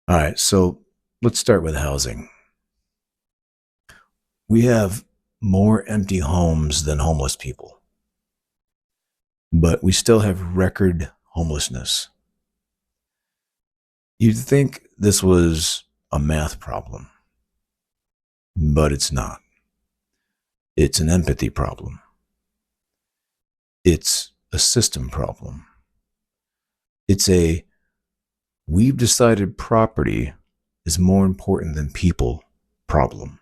All right, so let's start with housing. We have more empty homes than homeless people, but we still have record homelessness. You'd think this was a math problem, but it's not. It's an empathy problem. It's a system problem. It's a we've decided property is more important than people problem.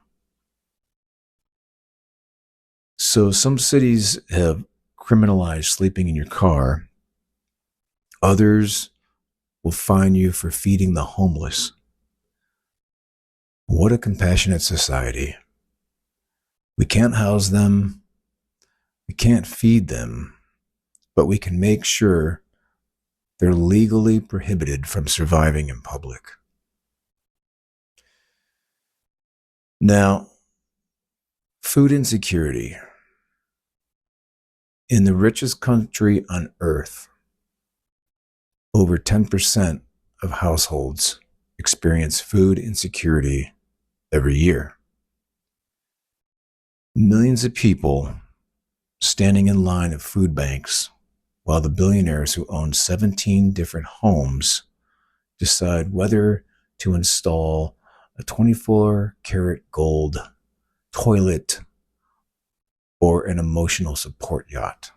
So some cities have criminalized sleeping in your car. Others will fine you for feeding the homeless. What a compassionate society. We can't house them. We can't feed them, but we can make sure they're legally prohibited from surviving in public. Now, food insecurity. In the richest country on earth, over 10% of households experience food insecurity every year. Millions of people standing in line at food banks while the billionaires who own 17 different homes decide whether to install a 24-karat gold toilet or an emotional support yacht.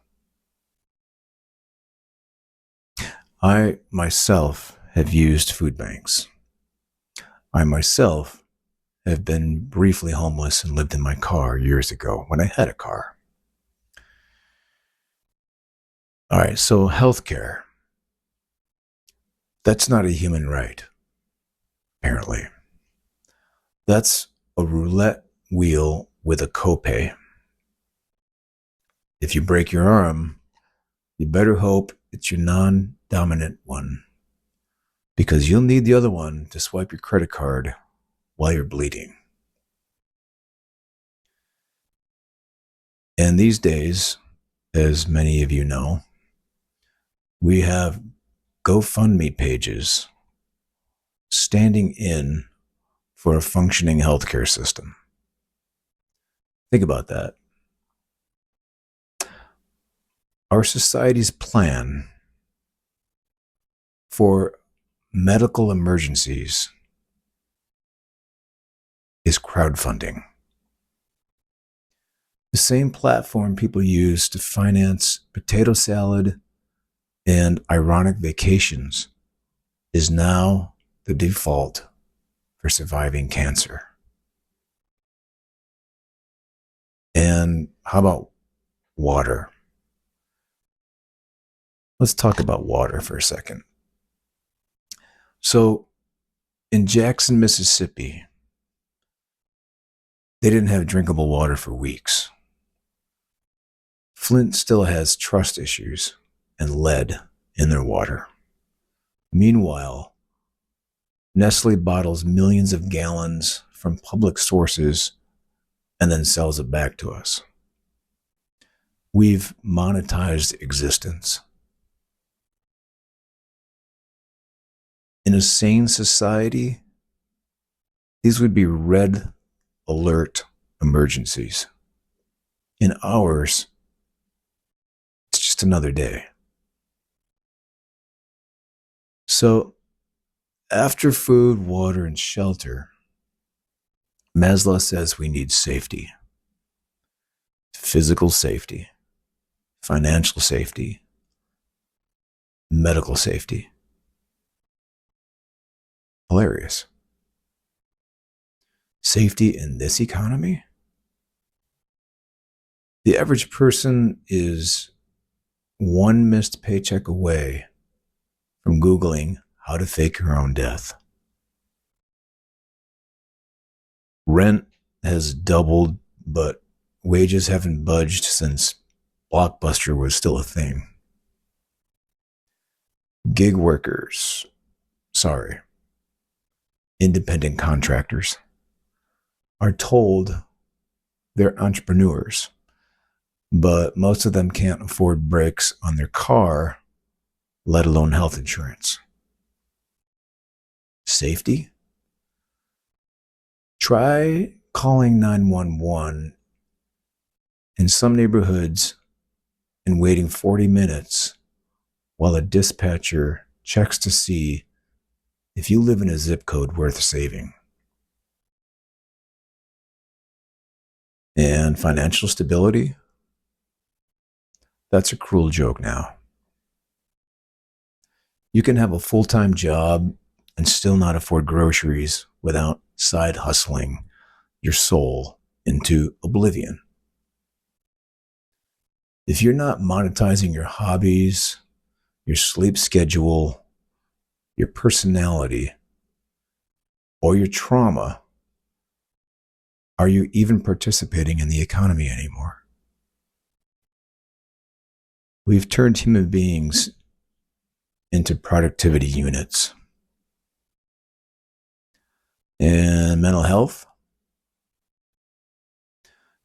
I myself have used food banks. I myself have been briefly homeless and lived in my car years ago when I had a car. All right, so healthcare. That's not a human right, apparently. That's a roulette wheel with a copay. If you break your arm, you better hope it's your non-dominant one, because you'll need the other one to swipe your credit card while you're bleeding. And these days, as many of you know, we have GoFundMe pages standing in for a functioning healthcare system. Think about that. Our society's plan for medical emergencies is crowdfunding. The same platform people use to finance potato salad and ironic vacations is now the default for surviving cancer. And how about water? Let's talk about water for a second. So, in Jackson, Mississippi, they didn't have drinkable water for weeks. Flint still has trust issues and lead in their water. Meanwhile, Nestle bottles millions of gallons from public sources and then sells it back to us. We've monetized existence. In a sane society, these would be red alert emergencies. In ours, it's just another day. So, after food, water, and shelter, Maslow says we need safety. Physical safety, financial safety, medical safety. Hilarious. Safety in this economy? The average person is one missed paycheck away from Googling how to fake your own death. Rent has doubled, but wages haven't budged since Blockbuster was still a thing. Gig workers, independent contractors, are told they're entrepreneurs, but most of them can't afford brakes on their car, let alone health insurance. safety? Try calling 911 in some neighborhoods and waiting 40 minutes while a dispatcher checks to see if you live in a zip code worth saving. And financial stability? That's a cruel joke now. You can have a full-time job and still not afford groceries without side hustling your soul into oblivion. If you're not monetizing your hobbies, your sleep schedule, your personality, or your trauma, are you even participating in the economy anymore? We've turned human beings into productivity units. And mental health?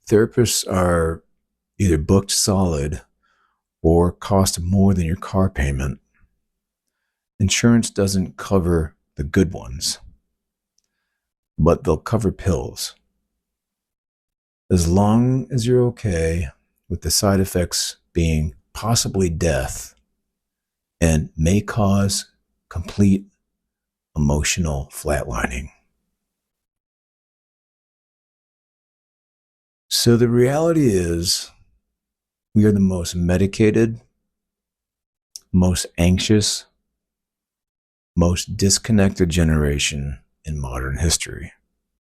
Therapists are either booked solid or cost more than your car payment. Insurance doesn't cover the good ones, but they'll cover pills. As long as you're okay with the side effects being possibly death and may cause complete emotional flatlining. So the reality is, we are the most medicated, most anxious, most disconnected generation in modern history.